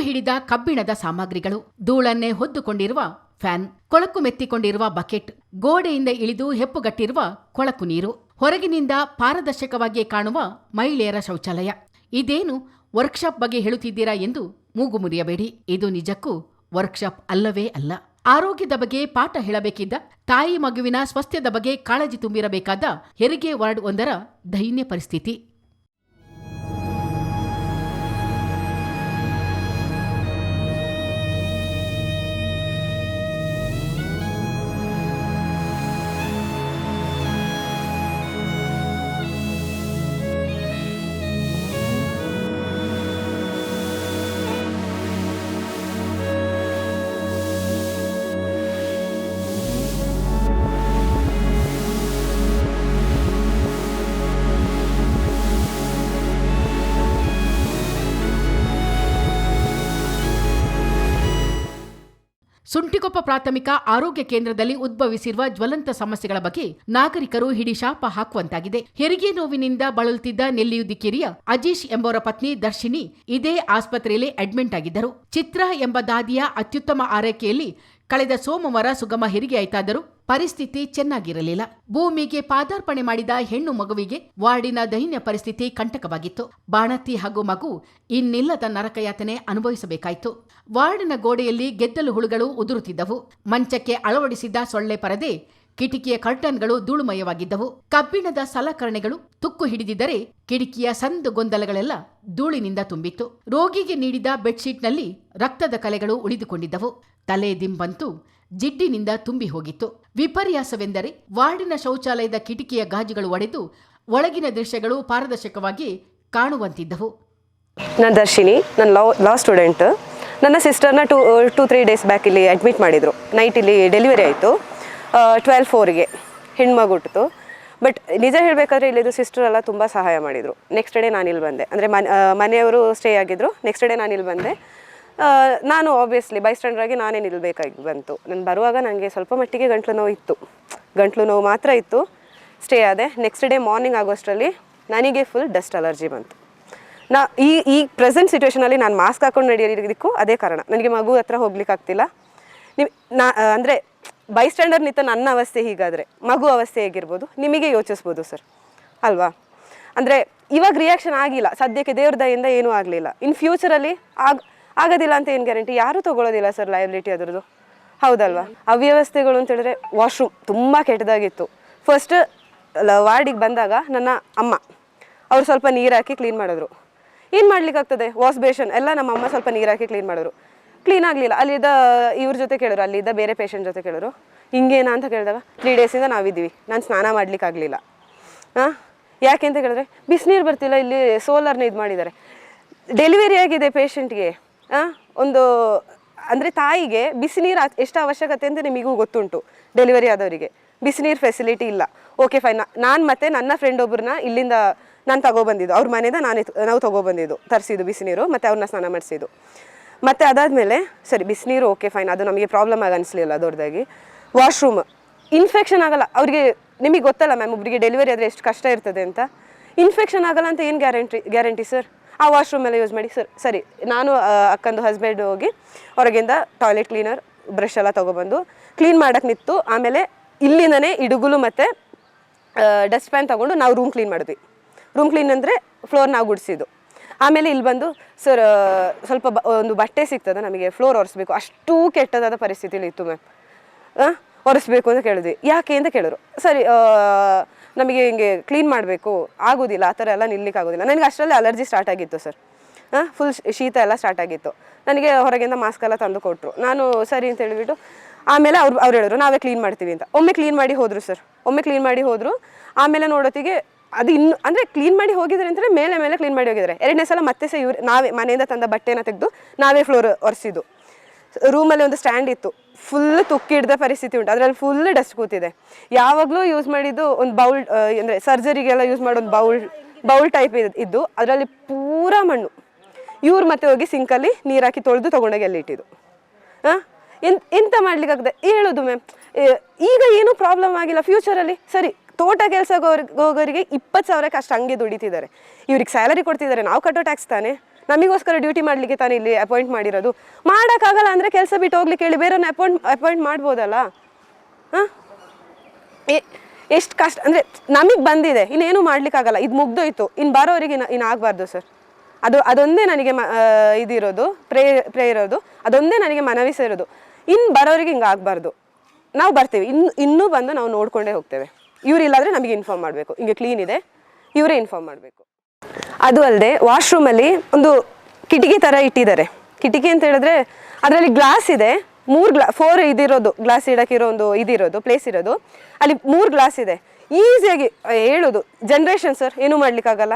ಹಿಡಿದ ಕಬ್ಬಿಣದ ಸಾಮಗ್ರಿಗಳು, ಧೂಳನ್ನೇ ಹೊದ್ದುಕೊಂಡಿರುವ ಫ್ಯಾನ್, ಕೊಳಕು ಮೆತ್ತಿಕೊಂಡಿರುವ ಬಕೆಟ್, ಗೋಡೆಯಿಂದ ಇಳಿದು ಹೆಪ್ಪುಗಟ್ಟಿರುವ ಕೊಳಕು ನೀರು, ಹೊರಗಿನಿಂದ ಪಾರದರ್ಶಕವಾಗಿ ಕಾಣುವ ಮಹಿಳೆಯರ ಶೌಚಾಲಯ. ಇದೇನು ವರ್ಕ್ಶಾಪ್ ಬಗ್ಗೆ ಹೇಳುತ್ತಿದ್ದೀರಾ ಎಂದು ಮೂಗು ಮುರಿಯಬೇಡಿ. ಇದು ನಿಜಕ್ಕೂ ವರ್ಕ್ಶಾಪ್ ಅಲ್ಲವೇ ಅಲ್ಲ. ಆರೋಗ್ಯದ ಬಗ್ಗೆ ಪಾಠ ಹೇಳಬೇಕಿದ್ದ, ತಾಯಿ ಮಗುವಿನ ಸ್ವಾಸ್ಥ್ಯದ ಬಗ್ಗೆ ಕಾಳಜಿ ತುಂಬಿರಬೇಕಾದ ಹೆರಿಗೆ ವಾರ್ಡ್ ಒಂದರ ದೈನ್ಯ ಪರಿಸ್ಥಿತಿ. ಸುಂಟಿಕೊಪ್ಪ ಪ್ರಾಥಮಿಕ ಆರೋಗ್ಯ ಕೇಂದ್ರದಲ್ಲಿ ಉದ್ಭವಿಸಿರುವ ಜ್ವಲಂತ ಸಮಸ್ಯೆಗಳ ಬಗ್ಗೆ ನಾಗರಿಕರು ಹಿಡಿಶಾಪ ಹಾಕುವಂತಾಗಿದೆ. ಹೆರಿಗೆ ನೋವಿನಿಂದ ಬಳಲುತ್ತಿದ್ದ ನೆಲ್ಲಿಯುದಿಕೆರೆಯ ಅಜೀಶ್ ಎಂಬವರ ಪತ್ನಿ ದರ್ಶಿನಿ ಇದೇ ಆಸ್ಪತ್ರೆಯಲ್ಲಿ ಅಡ್ಮಿಟ್ ಆಗಿದ್ದರು. ಚಿತ್ರ ಎಂಬ ದಾದಿಯ ಅತ್ಯುತ್ತಮ ಆರೈಕೆಯಲ್ಲಿ ಕಳೆದ ಸೋಮವಾರ ಸುಗಮ ಹೆರಿಗೆಯಾಯಿತಾದರೂ ಪರಿಸ್ಥಿತಿ ಚೆನ್ನಾಗಿರಲಿಲ್ಲ. ಭೂಮಿಗೆ ಪಾದಾರ್ಪಣೆ ಮಾಡಿದ ಹೆಣ್ಣು ಮಗುವಿಗೆ ವಾರ್ಡಿನ ದೈನ್ಯ ಪರಿಸ್ಥಿತಿ ಕಂಟಕವಾಗಿತ್ತು. ಬಾಣತಿ ಹಾಗೂ ಮಗು ಇನ್ನಿಲ್ಲದ ನರಕಯಾತನೆ ಅನುಭವಿಸಬೇಕಾಯಿತು. ವಾರ್ಡಿನ ಗೋಡೆಯಲ್ಲಿ ಗೆದ್ದಲು ಹುಳುಗಳು ಉದುರುತ್ತಿದ್ದವು. ಮಂಚಕ್ಕೆ ಅಳವಡಿಸಿದ್ದ ಸೊಳ್ಳೆ ಪರದೆ, ಕಿಟಕಿಯ ಕರ್ಟನ್ಗಳು ಧೂಳುಮಯವಾಗಿದ್ದವು. ಕಬ್ಬಿಣದ ಸಲಕರಣೆಗಳು ತುಕ್ಕು ಹಿಡಿದಿದ್ದರೆ ಕಿಟಕಿಯ ಸಂದು ಗೊಂದಲಗಳೆಲ್ಲ ಧೂಳಿನಿಂದ ತುಂಬಿತ್ತು. ರೋಗಿಗೆ ನೀಡಿದ ಬೆಡ್ಶೀಟ್ನಲ್ಲಿ ರಕ್ತದ ಕಲೆಗಳು ಉಳಿದುಕೊಂಡಿದ್ದವು. ತಲೆ ದಿಂಬಂತೂ ಜಿಡ್ಡಿನಿಂದ ತುಂಬಿ ಹೋಗಿತ್ತು. ವಿಪರ್ಯಾಸವೆಂದರೆ ವಾರ್ಡಿನ ಶೌಚಾಲಯದ ಕಿಟಕಿಯ ಗಾಜುಗಳು ಒಡೆದು ಒಳಗಿನ ದೃಶ್ಯಗಳು ಪಾರದರ್ಶಕವಾಗಿ ಕಾಣುವಂತಿದ್ದವು. ನಾನು ದರ್ಶಿನಿ, ನನ್ನ ಲಾ ಸ್ಟೂಡೆಂಟ್. ನನ್ನ ಸಿಸ್ಟರ್ನ 2-3 ಡೇಸ್ ಬ್ಯಾಕ್ ಇಲ್ಲಿ ಅಡ್ಮಿಟ್ ಮಾಡಿದರು. ನೈಟ್ ಇಲ್ಲಿ ಡೆಲಿವರಿ ಆಯಿತು. 12-4ಗೆ ಹೆಣ್ಮಗು ಹುಟ್ಟಿತು. ಬಟ್ ನಿಜ ಹೇಳಬೇಕಾದ್ರೆ ಇಲ್ಲಿದ್ದು ಸಿಸ್ಟರ್ ಎಲ್ಲ ತುಂಬ ಸಹಾಯ ಮಾಡಿದರು. ನೆಕ್ಸ್ಟ್ ಡೇ ನಾನು ಇಲ್ಲಿ ಬಂದೆ. ಅಂದರೆ ಮನೆಯವರು ಸ್ಟೇ ಆಗಿದ್ದರು. ನೆಕ್ಸ್ಟ್ ಡೇ ನಾನು ಇಲ್ಲಿ ಬಂದೆ. ನಾನು ಆಬ್ವಿಯಸ್ಲಿ ಬೈಸ್ಟ್ಯಾಂಡರ್ ಆಗಿ ನಾನೇ ನಿಲ್ಲಬೇಕಾಗಿ ಬಂತು. ನಾನು ಬರುವಾಗ ನನಗೆ ಸ್ವಲ್ಪ ಮಟ್ಟಿಗೆ ಗಂಟ್ಲು ನೋವು ಇತ್ತು. ಗಂಟ್ಲು ನೋವು ಮಾತ್ರ ಇತ್ತು. ಸ್ಟೇ ಆದೆ. ನೆಕ್ಸ್ಟ್ ಡೇ ಮಾರ್ನಿಂಗ್ ಆಗೋಷ್ಟರಲ್ಲಿ ನನಗೆ ಫುಲ್ ಡಸ್ಟ್ ಅಲರ್ಜಿ ಬಂತು. ಈ ಪ್ರೆಸೆಂಟ್ ಸಿಚುವೇಷನಲ್ಲಿ ನಾನು ಮಾಸ್ಕ್ ಹಾಕೊಂಡು ನಡೆಯೋದಕ್ಕೂ ಅದೇ ಕಾರಣ. ನನಗೆ ಮಗು ಹತ್ರ ಹೋಗ್ಲಿಕ್ಕಾಗ್ತಿಲ್ಲ. ಅಂದರೆ ಬೈಸ್ಟ್ಯಾಂಡರ್ ನಿಂತ ನನ್ನ ಅವಸ್ಥೆ ಹೀಗಾದರೆ ಮಗು ಅವಸ್ಥೆ ಹೇಗಿರ್ಬೋದು ನಿಮಗೆ ಯೋಚಿಸ್ಬೋದು ಸರ್, ಅಲ್ವಾ? ಅಂದರೆ ಇವಾಗ ರಿಯಾಕ್ಷನ್ ಆಗಿಲ್ಲ, ಸದ್ಯಕ್ಕೆ ದೇವ್ರ ದಯಿಂದ ಏನೂ ಆಗಲಿಲ್ಲ. ಇನ್ ಫ್ಯೂಚರಲ್ಲಿ ಆಗೋದಿಲ್ಲ ಅಂತ ಏನು ಗ್ಯಾರಂಟಿ? ಯಾರೂ ತೊಗೊಳ್ಳೋದಿಲ್ಲ ಸರ್ ಲಯಬಿಲಿಟಿ ಅದರದ್ದು, ಹೌದಲ್ವಾ? ಅವ್ಯವಸ್ಥೆಗಳು ಅಂತ ಹೇಳಿದ್ರೆ ವಾಶ್ರೂಮ್ ತುಂಬ ಕೆಟ್ಟದಾಗಿತ್ತು. ಫಸ್ಟ್ ವಾರ್ಡಿಗೆ ಬಂದಾಗ ನನ್ನ ಅಮ್ಮ ಅವ್ರು ಸ್ವಲ್ಪ ನೀರು ಹಾಕಿ ಕ್ಲೀನ್ ಮಾಡಿದ್ರು. ಏನು ಮಾಡ್ಲಿಕ್ಕಾಗ್ತದೆ? ವಾಶ್ ಬೇಷನ್ ಎಲ್ಲ ನಮ್ಮ ಅಮ್ಮ ಸ್ವಲ್ಪ ನೀರು ಹಾಕಿ ಕ್ಲೀನ್ ಮಾಡಿದ್ರು. ಕ್ಲೀನ್ ಆಗಲಿಲ್ಲ. ಅಲ್ಲಿದ್ದ ಇವ್ರ ಜೊತೆ ಕೇಳಿದ್ರು, ಅಲ್ಲಿದ್ದ ಬೇರೆ ಪೇಷಂಟ್ ಜೊತೆ ಕೇಳಿದ್ರು, ಹಿಂಗೇನಾ ಅಂತ ಕೇಳಿದಾಗ 3 ಡೇಸಿಂದ ನಾವಿದ್ದೀವಿ, ನಾನು ಸ್ನಾನ ಮಾಡಲಿಕ್ಕಾಗಲಿಲ್ಲ. ಯಾಕೆ ಅಂತ ಕೇಳಿದ್ರೆ ಬಿಸಿನೀರು ಬರ್ತಿಲ್ಲ, ಇಲ್ಲಿ ಸೋಲಾರ್ನ ಇದು ಮಾಡಿದ್ದಾರೆ. ಡೆಲಿವರಿ ಆಗಿದೆ ಪೇಷಂಟ್ಗೆ. ಒಂದು ಅಂದರೆ ತಾಯಿಗೆ ಬಿಸಿನೀರು ಎಷ್ಟು ಅವಶ್ಯಕತೆ ಅಂತ ನಿಮಗೂ ಗೊತ್ತುಂಟು. ಡೆಲಿವರಿ ಆದವರಿಗೆ ಬಿಸಿನೀರು ಫೆಸಿಲಿಟಿ ಇಲ್ಲ. Okay fine. ನಾನು ಮತ್ತು ನನ್ನ ಫ್ರೆಂಡ್ ಒಬ್ಬರನ್ನ ಇಲ್ಲಿಂದ ನಾನು ತಗೊಬಂದಿದ್ದು, ಅವ್ರ ಮನೆಯಿಂದ ನಾವು ತೊಗೊಬಂದಿದ್ದು, ತರಿಸಿದ್ದು ಬಿಸಿನೀರು, ಮತ್ತು ಅವ್ರನ್ನ ಸ್ನಾನ ಮಾಡಿಸಿದ್ದು. ಮತ್ತು ಅದಾದಮೇಲೆ ಸರಿ ಬಿಸಿನೀರು ಓಕೆ ಫೈನ್, ಅದು ನಮಗೆ ಪ್ರಾಬ್ಲಮ್ ಆಗಿ ಅನಿಸ್ಲಿಲ್ಲ ದೊಡ್ಡದಾಗಿ. ವಾಶ್ರೂಮ್ ಇನ್ಫೆಕ್ಷನ್ ಆಗಲ್ಲ ಅವ್ರಿಗೆ. ನಿಮಗೆ ಗೊತ್ತಲ್ಲ ಮ್ಯಾಮ್, ಒಬ್ಬರಿಗೆ ಡೆಲಿವರಿ ಆದರೆ ಎಷ್ಟು ಕಷ್ಟ ಇರ್ತದೆ ಅಂತ. ಇನ್ಫೆಕ್ಷನ್ ಆಗಲ್ಲ ಅಂತ ಏನು ಗ್ಯಾರಂಟಿ ಸರ್? ಆ ವಾಶ್ರೂಮ್ ಎಲ್ಲ ಯೂಸ್ ಮಾಡಿ ಸರ್. ಸರಿ, ನಾನು ಅಕ್ಕಂದು ಹಸ್ಬೆಂಡ್ ಹೋಗಿ ಹೊರಗಿಂದ ಟಾಯ್ಲೆಟ್ ಕ್ಲೀನರ್ ಬ್ರಷ್ ಎಲ್ಲ ತೊಗೊಬಂದು ಕ್ಲೀನ್ ಮಾಡೋಕ್ಕೆ ನಿಂತು, ಆಮೇಲೆ ಇಲ್ಲಿಂದನೇ ಇಡುಗುಲು ಮತ್ತು ಡಸ್ಟ್ ಪ್ಯಾನ್ ತೊಗೊಂಡು ನಾವು ರೂಮ್ ಕ್ಲೀನ್ ಮಾಡಿದ್ವಿ. ರೂಮ್ ಕ್ಲೀನ್ ಅಂದರೆ ಫ್ಲೋರ್ ನಾವು ಗುಡಿಸಿದ್ದು. ಆಮೇಲೆ ಇಲ್ಲಿ ಬಂದು ಸರ್ ಸ್ವಲ್ಪ ಒಂದು ಬಟ್ಟೆ ಸಿಗ್ತದೆ ನಮಗೆ, ಫ್ಲೋರ್ ಒರೆಸ್ಬೇಕು. ಅಷ್ಟೂ ಕೆಟ್ಟದಾದ ಪರಿಸ್ಥಿತಿಲಿ ಇತ್ತು ಮ್ಯಾಮ್. ಒರೆಸ್ಬೇಕು ಅಂತ ಕೇಳಿದ್ವಿ. ಯಾಕೆ ಅಂತ ಕೇಳಿದ್ರು. ಸರಿ, ನಮಗೆ ಹಿಂಗೆ ಕ್ಲೀನ್ ಮಾಡಬೇಕು, ಆಗೋದಿಲ್ಲ, ಆ ಥರ ಎಲ್ಲ ನಿಲ್ಲಿಕ್ಕೆ ಆಗೋದಿಲ್ಲ. ನನಗೆ ಅಷ್ಟರಲ್ಲಿ ಅಲರ್ಜಿ ಸ್ಟಾರ್ಟ್ ಆಗಿತ್ತು ಸರ್. ಫುಲ್ ಶೀತ ಎಲ್ಲ ಸ್ಟಾರ್ಟ್ ಆಗಿತ್ತು. ನನಗೆ ಹೊರಗಿಂದ ಮಾಸ್ಕ್ ಎಲ್ಲ ತಂದು ಕೊಟ್ಟರು. ನಾನು ಸರಿ ಅಂತ ಹೇಳಿಬಿಟ್ಟು ಆಮೇಲೆ ಅವ್ರು ಹೇಳಿದ್ರು ನಾವೇ ಕ್ಲೀನ್ ಮಾಡ್ತೀವಿ ಅಂತ. ಒಮ್ಮೆ ಕ್ಲೀನ್ ಮಾಡಿ ಹೋದರು ಸರ್. ಆಮೇಲೆ ನೋಡೋತ್ತಿಗೆ ಅದು ಇನ್ನು ಅಂದರೆ ಕ್ಲೀನ್ ಮಾಡಿ ಹೋಗಿದ್ದಾರೆ ಅಂತಂದರೆ ಮೇಲೆ ಕ್ಲೀನ್ ಮಾಡಿ ಹೋಗಿದ್ದಾರೆ. 2ನೇ ಸಲ ಮತ್ತೆ ನಾವೇ ಮನೆಯಿಂದ ತಂದ ಬಟ್ಟೆನ ತೆಗೆದು ನಾವೇ ಫ್ಲೋರ್ ಒರೆಸಿದ್ದು. ರೂಮಲ್ಲಿ ಒಂದು ಸ್ಟ್ಯಾಂಡ್ ಇತ್ತು, ಫುಲ್ ತುಕ್ಕಿಡ್ದ ಪರಿಸ್ಥಿತಿ ಉಂಟು. ಅದರಲ್ಲಿ ಫುಲ್ ಡಸ್ಟ್ ಕೂತಿದೆ. ಯಾವಾಗಲೂ ಯೂಸ್ ಮಾಡಿದ್ದು ಒಂದು ಬೌಲ್, ಅಂದರೆ ಸರ್ಜರಿಗೆಲ್ಲ ಯೂಸ್ ಮಾಡೋ ಒಂದು ಬೌಲ್ ಟೈಪ್ ಇದ್ದು, ಅದರಲ್ಲಿ ಪೂರಾ ಮಣ್ಣು. ಇವ್ರು ಮತ್ತೆ ಹೋಗಿ ಸಿಂಕಲ್ಲಿ ನೀರು ಹಾಕಿ ತೊಳೆದು ತೊಗೊಂಡೋಗಿ ಅಲ್ಲಿ ಇಟ್ಟಿದ್ದು. ಎಂತ ಮಾಡ್ಲಿಕ್ಕಾಗ್ತದೆ ಹೇಳೋದು ಮ್ಯಾಮ್? ಈಗ ಏನೂ ಪ್ರಾಬ್ಲಮ್ ಆಗಿಲ್ಲ. ಫ್ಯೂಚರಲ್ಲಿ ಸರಿ, ತೋಟ ಕೆಲಸ ಹೋಗೋರಿಗೆ 20,000ಕ್ಕೆ ಅಷ್ಟು ಹಂಗೆ ದುಡಿತಿದ್ದಾರೆ. ಇವ್ರಿಗೆ ಸ್ಯಾಲರಿ ಕೊಡ್ತಿದ್ದಾರೆ, ನಾವು ಕಟ್ಟೋ ಟ್ಯಾಕ್ಸ್ ತಾನೆ. ನಮಗೋಸ್ಕರ ಡ್ಯೂಟಿ ಮಾಡಲಿಕ್ಕೆ ತಾನು ಇಲ್ಲಿ ಅಪಾಯಿಂಟ್ ಮಾಡಿರೋದು. ಮಾಡೋಕ್ಕಾಗಲ್ಲ ಅಂದರೆ ಕೆಲಸ ಬಿಟ್ಟು ಹೋಗ್ಲಿಕ್ಕೆ ಹೇಳಿ ಬೇರೆಯವ್ರನ್ನ ಅಪಾಯಿಂಟ್ ಮಾಡ್ಬೋದಲ್ಲ. ಹಾಂ, ಎಷ್ಟು ಕಷ್ಟ ಅಂದರೆ ನಮಗೆ ಬಂದಿದೆ, ಇನ್ನೇನು ಮಾಡ್ಲಿಕ್ಕಾಗಲ್ಲ, ಇದು ಮುಗ್ದೋಯ್ತು, ಇನ್ನು ಬರೋರಿಗೆ ಇನ್ನು ಆಗಬಾರ್ದು ಸರ್. ಅದೊಂದೇ ನನಗೆ ಇದಿರೋದು, ಪ್ರೇ ಇರೋದು, ಅದೊಂದೇ ನನಗೆ ಮನವಿಸಿರೋದು. ಇನ್ನು ಬರೋರಿಗೆ ಹಿಂಗೆ ಆಗಬಾರ್ದು. ನಾವು ಬರ್ತೀವಿ, ಇನ್ನೂ ಬಂದು ನಾವು ನೋಡ್ಕೊಂಡೇ ಹೋಗ್ತೇವೆ. ಇವರಿಲ್ಲಾದರೆ ನಮಗೆ ಇನ್ಫಾರ್ಮ್ ಮಾಡಬೇಕು, ಹಿಂಗೆ ಕ್ಲೀನ್ ಇದೆ, ಇವರೇ ಇನ್ಫಾರ್ಮ್ ಮಾಡಬೇಕು. ಅದು ಅಲ್ಲದೆ ವಾಶ್ರೂಮಲ್ಲಿ ಒಂದು ಕಿಟಕಿ ಥರ ಇಟ್ಟಿದ್ದಾರೆ. ಕಿಟಕಿ ಅಂತ ಹೇಳಿದ್ರೆ ಅದರಲ್ಲಿ ಗ್ಲಾಸ್ ಇದೆ, 4 ಇದಿರೋದು, ಗ್ಲಾಸ್ ಇಡೋಕ್ಕಿರೋ ಒಂದು ಇದಿರೋದು, ಪ್ಲೇಸ್ ಇರೋದು. ಅಲ್ಲಿ 3 ಗ್ಲಾಸ್ ಇದೆ. ಈಸಿಯಾಗಿ ಹೇಳೋದು ಜನ್ರೇಷನ್ ಸರ್, ಏನೂ ಮಾಡ್ಲಿಕ್ಕಾಗಲ್ಲ.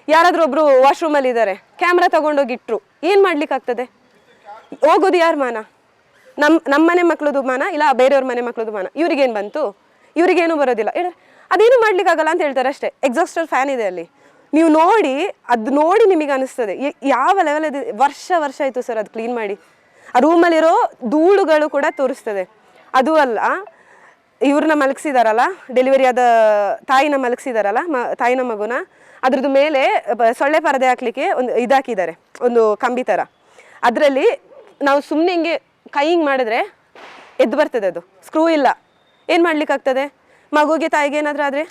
ಯಾರಾದರೂ ಒಬ್ಬರು ವಾಶ್ರೂಮಲ್ಲಿ ಇದ್ದಾರೆ, ಕ್ಯಾಮ್ರಾ ತೊಗೊಂಡೋಗಿಟ್ರು, ಏನು ಮಾಡ್ಲಿಕ್ಕಾಗ್ತದೆ? ಹೋಗೋದು ಯಾರ ಮಾನ? ನಮ್ಮ ಮನೆ ಮಕ್ಳದು ಮಾನ, ಇಲ್ಲ ಬೇರೆಯವ್ರ ಮನೆ ಮಕ್ಳದು ಮಾನ. ಇವ್ರಿಗೇನು ಬಂತು? ಇವ್ರಿಗೇನು ಬರೋದಿಲ್ಲ ಹೇಳ, ಅದೇನು ಮಾಡ್ಲಿಕ್ಕಾಗಲ್ಲ ಅಂತ ಹೇಳ್ತಾರೆ ಅಷ್ಟೇ. ಎಕ್ಸಾಸ್ಟರ್ ಫ್ಯಾನ್ ಇದೆ ಅಲ್ಲಿ, ನೀವು ನೋಡಿ, ಅದು ನೋಡಿ ನಿಮಗೆ ಅನಿಸ್ತದೆ ಯಾವ ಲೆವೆಲ್ ಇದೆ. ವರ್ಷ ಆಯಿತು ಸರ್ ಅದು ಕ್ಲೀನ್ ಮಾಡಿ. ಆ ರೂಮಲ್ಲಿರೋ ಧೂಳುಗಳು ಕೂಡ ತೋರಿಸ್ತದೆ. ಅದು ಅಲ್ಲ, ಇವ್ರನ್ನ ಮಲಗಿಸಿದಾರಲ್ಲ, ಡೆಲಿವರಿ ಆದ ತಾಯಿನ ಮಲಗಿಸಿದಾರಲ್ಲ, ತಾಯಿನ ಮಗುನ, ಅದ್ರದ್ದು ಮೇಲೆ ಸೊಳ್ಳೆ ಪರದೆ ಹಾಕ್ಲಿಕ್ಕೆ ಒಂದು ಇದಾಕಿದ್ದಾರೆ, ಒಂದು ಕಂಬಿ ಥರ. ಅದರಲ್ಲಿ ನಾವು ಸುಮ್ಮನೆ ಹಿಂಗೆ ಕೈ ಹಿಂಗೆ ಮಾಡಿದ್ರೆ ಎದ್ದು ಬರ್ತದೆ, ಅದು ಸ್ಕ್ರೂ ಇಲ್ಲ. ಏನು ಮಾಡ್ಲಿಕ್ಕಾಗ್ತದೆ? ಮಗುಗೆ ತಾಯಿಗೆ ಏನಾದರೂ ಆದರೆ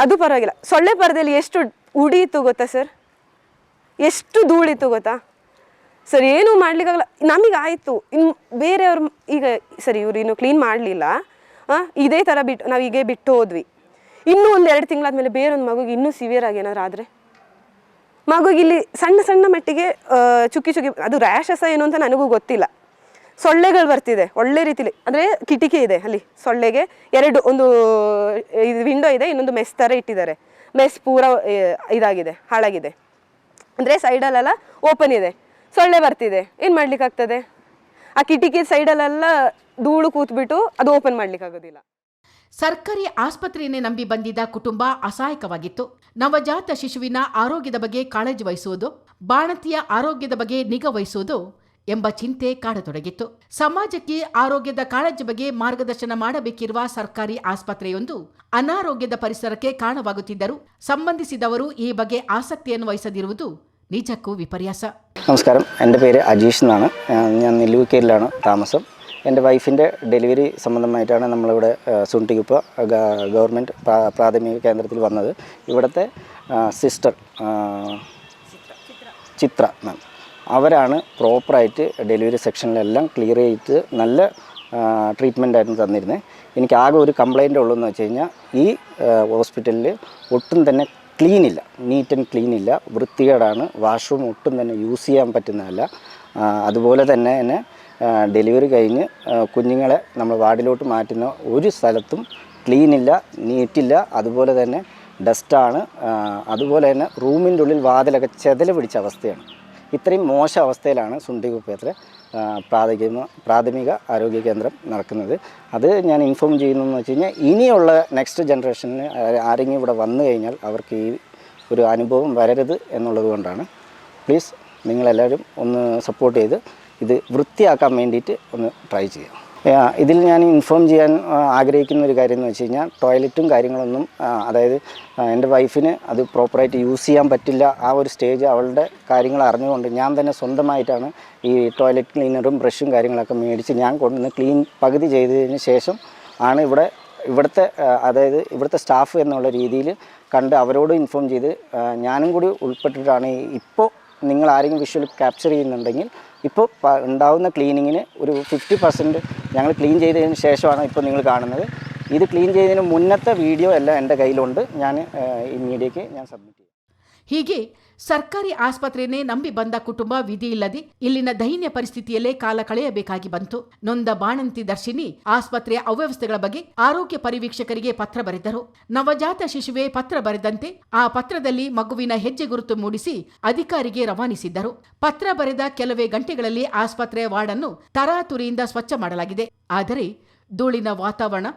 ಅದು ಪರವಾಗಿಲ್ಲ. ಸೊಳ್ಳೆ ಪರದೆಯಲ್ಲಿ ಎಷ್ಟು ಉಡಿಯಿತ್ತು ಗೊತ್ತಾ ಸರ್, ಎಷ್ಟು ಧೂಳಿತ್ತು ಗೊತ್ತಾ ಸರ್, ಏನೂ ಮಾಡ್ಲಿಕ್ಕಾಗಲ್ಲ. ನಮಗೆ ಆಯಿತು, ಇನ್ನು ಬೇರೆಯವ್ರು ಈಗ ಸರಿ ಇವ್ರು ಇನ್ನೂ ಕ್ಲೀನ್ ಮಾಡಲಿಲ್ಲ, ಇದೇ ಥರ ನಾವು ಹೀಗೆ ಬಿಟ್ಟು ಹೋದ್ವಿ. ಇನ್ನೂ ಒಂದು 2 ತಿಂಗಳಾದ್ಮೇಲೆ ಬೇರೊಂದು ಮಗುಗೆ ಇನ್ನೂ ಸಿವಿಯರ್ ಆಗಿ ಏನಾದರೂ ಆದರೆ, ಮಗುಗೆ ಇಲ್ಲಿ ಸಣ್ಣ ಮಟ್ಟಿಗೆ ಚುಕ್ಕಿ ಅದು ರ್ಯಾಷಸ ಏನು ಅಂತ ನನಗೂ ಗೊತ್ತಿಲ್ಲ, ಸೊಳ್ಳೆಗಳು ಬರ್ತಿದೆ ಒಳ್ಳೆ ರೀತಿಲಿ. ಅಂದರೆ ಕಿಟಕಿ ಇದೆ ಅಲ್ಲಿ, ಸೊಳ್ಳೆಗೆ 2 ಒಂದು ಇದು ವಿಂಡೋ ಇದೆ, ಇನ್ನೊಂದು ಮೆಸ್ ಥರ ಇಟ್ಟಿದ್ದಾರೆ. ಮೆಸ್ ಪೂರ ಇದಾಗಿದೆ, ಹಾಳಾಗಿದೆ. ಅಂದರೆ ಸೈಡಲ್ಲೆಲ್ಲ ಓಪನ್ ಇದೆ, ಸೊಳ್ಳೆ ಬರ್ತಿದೆ, ಏನು ಮಾಡ್ಲಿಕ್ಕಾಗ್ತದೆ? ಆ ಕಿಟಕಿ ಸೈಡಲ್ಲೆಲ್ಲ ಧೂಳು ಕೂತ್ಬಿಟ್ಟು ಅದು ಓಪನ್ ಮಾಡ್ಲಿಕ್ಕಾಗೋದಿಲ್ಲ. ಸರ್ಕಾರಿ ಆಸ್ಪತ್ರೆಯನ್ನೇ ನಂಬಿ ಬಂದಿದ್ದ ಕುಟುಂಬ ಅಸಹಾಯಕವಾಗಿತ್ತು. ನವಜಾತ ಶಿಶುವಿನ ಆರೋಗ್ಯದ ಬಗ್ಗೆ ಕಾಳಜಿ ವಹಿಸುವುದು, ಬಾಣಂತಿಯ ಆರೋಗ್ಯದ ಬಗ್ಗೆ ನಿಗಾ ವಹಿಸುವುದು ಎಂಬ ಚಿಂತೆ ಕಾಡತೊಡಗಿತ್ತು. ಸಮಾಜಕ್ಕೆ ಆರೋಗ್ಯದ ಕಾಳಜಿ ಬಗ್ಗೆ ಮಾರ್ಗದರ್ಶನ ಮಾಡಬೇಕಿರುವ ಸರ್ಕಾರಿ ಆಸ್ಪತ್ರೆಯೊಂದು ಅನಾರೋಗ್ಯದ ಪರಿಸರಕ್ಕೆ ಕಾರಣವಾಗುತ್ತಿದ್ದರೂ സംബന്ധിಸಿದವರು ഈ ಬಗ್ಗೆ ആസക്തിಯನ್ನು വഹിಸದಿರುವುದು നിജಕ್ಕೂ വിപര്യാസ. നമസ്കാരം, എൻ്റെ പേര് അജീഷ് എന്നാണ്. ഞാൻ നെല്ലൂക്കേരിലാണ് താമസം. എൻ്റെ വൈഫിൻ്റെ ഡെലിവറി സംബന്ധമായിട്ടാണ് നമ്മളിവിടെ സുണ്ടിക്കുപ്പ ഗവൺമെൻറ് പ്രാഥമിക കേന്ദ്രത്തിൽ വന്നത്. ഇവിടുത്തെ സിസ്റ്റർ ചിത്ര മാം, അവരാണ് പ്രോപ്പറായിട്ട് ഡെലിവറി സെക്ഷനിലെല്ലാം ക്ലിയർ ചെയ്ത് നല്ല ട്രീറ്റ്മെൻറ്റായിരുന്നു തന്നിരുന്നത്. എനിക്ക് ആകെ ഒരു കംപ്ലൈൻ്റ് ഉള്ളതെന്ന് വെച്ച് കഴിഞ്ഞാൽ ഈ ഹോസ്പിറ്റലിൽ ഒട്ടും തന്നെ ക്ലീനില്ല, നീറ്റ് ആൻഡ് ക്ലീനില്ല, വൃത്തികേടാണ്. വാഷ്റൂം ഒട്ടും തന്നെ യൂസ് ചെയ്യാൻ പറ്റുന്നതല്ല. അതുപോലെ തന്നെ ഡെലിവറി കഴിഞ്ഞ് കുഞ്ഞുങ്ങളെ നമ്മൾ വാർഡിലോട്ട് മാറ്റുന്ന ഒരു സ്ഥലത്തും ക്ലീനില്ല, നീറ്റില്ല, അതുപോലെ തന്നെ ഡസ്റ്റാണ്. അതുപോലെ തന്നെ റൂമിൻ്റെ ഉള്ളിൽ വാതിലൊക്കെ ചെതല് പിടിച്ച അവസ്ഥയാണ്. ഇത്രയും മോശം അവസ്ഥയിലാണ് സുണ്ടിക്കുപ്പത്തിലെ പ്രാഥമിക ആരോഗ്യ കേന്ദ്രം നടക്കുന്നത്. അത് ഞാൻ ഇൻഫോം ചെയ്യുന്നതെന്ന് വെച്ച് കഴിഞ്ഞാൽ ഇനിയുള്ള നെക്സ്റ്റ് ജനറേഷന് ആരെങ്കിലും ഇവിടെ വന്നു കഴിഞ്ഞാൽ അവർക്ക് ഈ ഒരു അനുഭവം വരരുത് എന്നുള്ളത് കൊണ്ടാണ്. പ്ലീസ് നിങ്ങളെല്ലാവരും ഒന്ന് സപ്പോർട്ട് ചെയ്ത് ഇത് വൃത്തിയാക്കാൻ വേണ്ടിയിട്ട് ഒന്ന് ട്രൈ ചെയ്യാം. ഇതിൽ ഞാൻ ഇൻഫോം ചെയ്യാൻ ആഗ്രഹിക്കുന്ന ഒരു കാര്യം എന്ന് വെച്ച് കഴിഞ്ഞാൽ ടോയ്ലറ്റും കാര്യങ്ങളൊന്നും, അതായത് എൻ്റെ വൈഫിന് അത് പ്രോപ്പറായിട്ട് യൂസ് ചെയ്യാൻ പറ്റില്ല. ആ ഒരു സ്റ്റേജ് അവളുടെ കാര്യങ്ങൾ അറിഞ്ഞുകൊണ്ട് ഞാൻ തന്നെ സ്വന്തമായിട്ടാണ് ഈ ടോയ്ലറ്റ് ക്ലീനറും ബ്രഷും കാര്യങ്ങളൊക്കെ മേടിച്ച് ഞാൻ കൊണ്ടുവന്ന് ക്ലീൻ പകുതി ചെയ്തതിന് ശേഷം ആണ് ഇവിടുത്തെ സ്റ്റാഫ് എന്നുള്ള രീതിയിൽ കണ്ട് അവരോട് ഇൻഫോം ചെയ്ത് ഞാനും കൂടി ഉൾപ്പെട്ടിട്ടാണ് ഇപ്പോൾ നിങ്ങൾ ആരെങ്കിലും വിഷ്വൽ ക്യാപ്ചർ ചെയ്യുന്നുണ്ടെങ്കിൽ ഇപ്പോൾ ഉണ്ടാവുന്ന ക്ലീനിങ്ങിന് ഒരു 50% ഞങ്ങൾ ക്ലീൻ ചെയ്തതിന് ശേഷമാണ് ഇപ്പോൾ നിങ്ങൾ കാണുന്നത്. ഇത് ക്ലീൻ ചെയ്തതിന് മുന്നത്തെ വീഡിയോ എല്ലാം എൻ്റെ കയ്യിലുണ്ട്. ഞാൻ ഈ മീഡിയയ്ക്ക് ഞാൻ സബ്മിറ്റ് ചെയ്യും. ಹೀಗೆ ಸರ್ಕಾರಿ ಆಸ್ಪತ್ರೆಯನ್ನೇ ನಂಬಿ ಬಂದ ಕುಟುಂಬ ವಿಧಿಯಿಲ್ಲದೆ ಇಲ್ಲಿನ ದೈನ್ಯ ಪರಿಸ್ಥಿತಿಯಲ್ಲೇ ಕಾಲ ಕಳೆಯಬೇಕಾಗಿ ಬಂತು. ನೊಂದ ಬಾಣಂತಿ ದರ್ಶಿನಿ ಆಸ್ಪತ್ರೆಯ ಅವ್ಯವಸ್ಥೆಗಳ ಬಗ್ಗೆ ಆರೋಗ್ಯ ಪರಿವೀಕ್ಷಕರಿಗೆ ಪತ್ರ ಬರೆದರು. ನವಜಾತ ಶಿಶುವೆ ಪತ್ರ ಬರೆದಂತೆ ಆ ಪತ್ರದಲ್ಲಿ ಮಗುವಿನ ಹೆಜ್ಜೆ ಗುರುತು ಮೂಡಿಸಿ ಅಧಿಕಾರಿಗೆ ರವಾನಿಸಿದ್ದರು. ಪತ್ರ ಬರೆದ ಕೆಲವೇ ಗಂಟೆಗಳಲ್ಲಿ ಆಸ್ಪತ್ರೆಯ ವಾರ್ಡನ್ನು ತರಾತುರಿಯಿಂದ ಸ್ವಚ್ಛ ಮಾಡಲಾಗಿದೆ. ಆದರೆ ಧೂಳಿನ ವಾತಾವರಣ,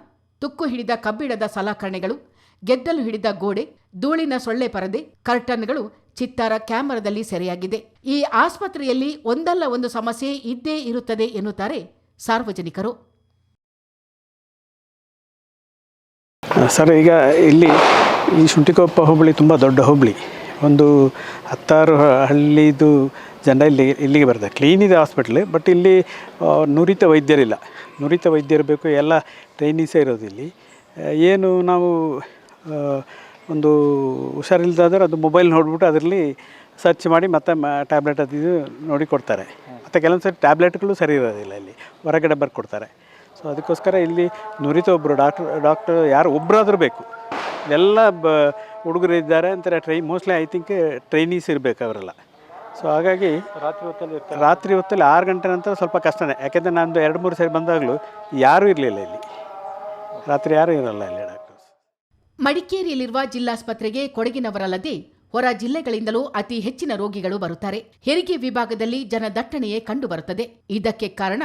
ತುಕ್ಕು ಹಿಡಿದ ಕಬ್ಬಿಣದ ಸಲಕರಣೆಗಳು, ಗೆದ್ದಲು ಹಿಡಿದ ಗೋಡೆ, ಧೂಳಿನ ಸೊಳ್ಳೆ ಪರದೆ, ಕರ್ಟನ್ಗಳು ಚಿತ್ತಾರ ಕ್ಯಾಮರಾದಲ್ಲಿ ಸೆರೆಯಾಗಿದೆ. ಈ ಆಸ್ಪತ್ರೆಯಲ್ಲಿ ಒಂದಲ್ಲ ಒಂದು ಸಮಸ್ಯೆ ಇದ್ದೇ ಇರುತ್ತದೆ ಎನ್ನುತ್ತಾರೆ ಸಾರ್ವಜನಿಕರು. ಸರ್, ಈಗ ಇಲ್ಲಿ ಈ ಶುಂಠಿಕೊಪ್ಪ ಹೋಬಳಿ ತುಂಬ ದೊಡ್ಡ ಹೋಬಳಿ. ಒಂದು 10 ಹಳ್ಳಿದು ಜನ ಇಲ್ಲಿಗೆ ಬರ್ತಾರೆ. ಕ್ಲೀನ್ ಇದೆ ಹಾಸ್ಪಿಟ್ಲ್, ಬಟ್ ಇಲ್ಲಿ ನುರಿತ ವೈದ್ಯರಿಲ್ಲ. ನುರಿತ ವೈದ್ಯರು ಬೇಕು, ಎಲ್ಲ ಟ್ರೈನೀಸೇ ಇರೋದು ಇಲ್ಲಿ. ಏನು ನಾವು ಒಂದು ಹುಷಾರಿಲ್ದಾದ್ರೆ ಅದು ಮೊಬೈಲ್ ನೋಡಿಬಿಟ್ಟು ಅದರಲ್ಲಿ ಸರ್ಚ್ ಮಾಡಿ ಮತ್ತೆ ಟ್ಯಾಬ್ಲೆಟ್ ಅದು ಇದು ನೋಡಿ ಕೊಡ್ತಾರೆ. ಮತ್ತು ಕೆಲವೊಂದು ಸರಿ ಟ್ಯಾಬ್ಲೆಟ್ಗಳು ಸರಿ ಇರೋದಿಲ್ಲ, ಇಲ್ಲಿ ಹೊರಗಡೆ ಬರ್ಕೊಡ್ತಾರೆ. ಸೊ ಅದಕ್ಕೋಸ್ಕರ ಇಲ್ಲಿ ನುರಿತ ಒಬ್ಬರು ಡಾಕ್ಟರ್ ಯಾರು ಒಬ್ಬರಾದರೂ ಬೇಕು. ಎಲ್ಲ ಹುಡುಗರು ಇದ್ದಾರೆ ಅಂತಾರೆ, ಮೋಸ್ಟ್ಲಿ ಐ ಥಿಂಕ್ ಟ್ರೈನೀಸ್ ಇರಬೇಕು ಅವರೆಲ್ಲ. ಸೊ ಹಾಗಾಗಿ ರಾತ್ರಿ ಹೊತ್ತಲ್ಲಿ 6 ಗಂಟೆ ನಂತರ ಸ್ವಲ್ಪ ಕಷ್ಟನೇ. ಯಾಕೆಂದರೆ ನಾನು 2-3 ಸರಿ ಬಂದಾಗಲೂ ಯಾರೂ ಇರಲಿಲ್ಲ ಇಲ್ಲಿ, ರಾತ್ರಿ ಯಾರೂ ಇರಲ್ಲ ಇಲ್ಲಿ ಡಾಕ್ಟರ್ಸ್. ಮಡಿಕೇರಿಯಲ್ಲಿರುವ ಜಿಲ್ಲಾಸ್ಪತ್ರೆಗೆ ಕೊಡಗಿನವರಲ್ಲದೆ ಹೊರ ಜಿಲ್ಲೆಗಳಿಂದಲೂ ಅತಿ ಹೆಚ್ಚಿನ ರೋಗಿಗಳು ಬರುತ್ತಾರೆ. ಹೆರಿಗೆ ವಿಭಾಗದಲ್ಲಿ ಜನದಟ್ಟಣೆಯೇ ಕಂಡುಬರುತ್ತದೆ. ಇದಕ್ಕೆ ಕಾರಣ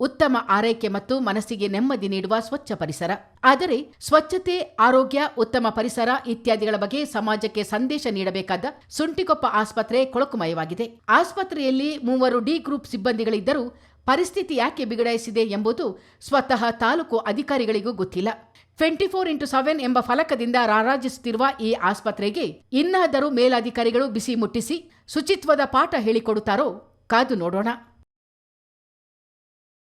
ಉತ್ತಮ ಆರೈಕೆ ಮತ್ತು ಮನಸ್ಸಿಗೆ ನೆಮ್ಮದಿ ನೀಡುವ ಸ್ವಚ್ಛ ಪರಿಸರ. ಆದರೆ ಸ್ವಚ್ಛತೆ, ಆರೋಗ್ಯ, ಉತ್ತಮ ಪರಿಸರ ಇತ್ಯಾದಿಗಳ ಬಗ್ಗೆ ಸಮಾಜಕ್ಕೆ ಸಂದೇಶ ನೀಡಬೇಕಾದ ಸುಂಟಿಕೊಪ್ಪ ಆಸ್ಪತ್ರೆ ಕೊಳಕುಮಯವಾಗಿದೆ. ಆಸ್ಪತ್ರೆಯಲ್ಲಿ 3 ಡಿ ಗ್ರೂಪ್ ಸಿಬ್ಬಂದಿಗಳಿದ್ದರೂ ಪರಿಸ್ಥಿತಿ ಯಾಕೆ ಬಿಗಡಾಯಿಸಿದೆ ಎಂಬುದು ಸ್ವತಃ ತಾಲೂಕು ಅಧಿಕಾರಿಗಳಿಗೂ ಗೊತ್ತಿಲ್ಲ. 24x7 ಎಂಬ ಫಲಕದಿಂದ ರಾರಾಜಿಸುತ್ತಿರುವ ಈ ಆಸ್ಪತ್ರೆಗೆ ಇನ್ನಾದರೂ ಮೇಲಧಿಕಾರಿಗಳು ಬಿಸಿ ಮುಟ್ಟಿಸಿ ಶುಚಿತ್ವದ ಪಾಠ ಹೇಳಿಕೊಡುತ್ತಾರೋ ಕಾದು ನೋಡೋಣ.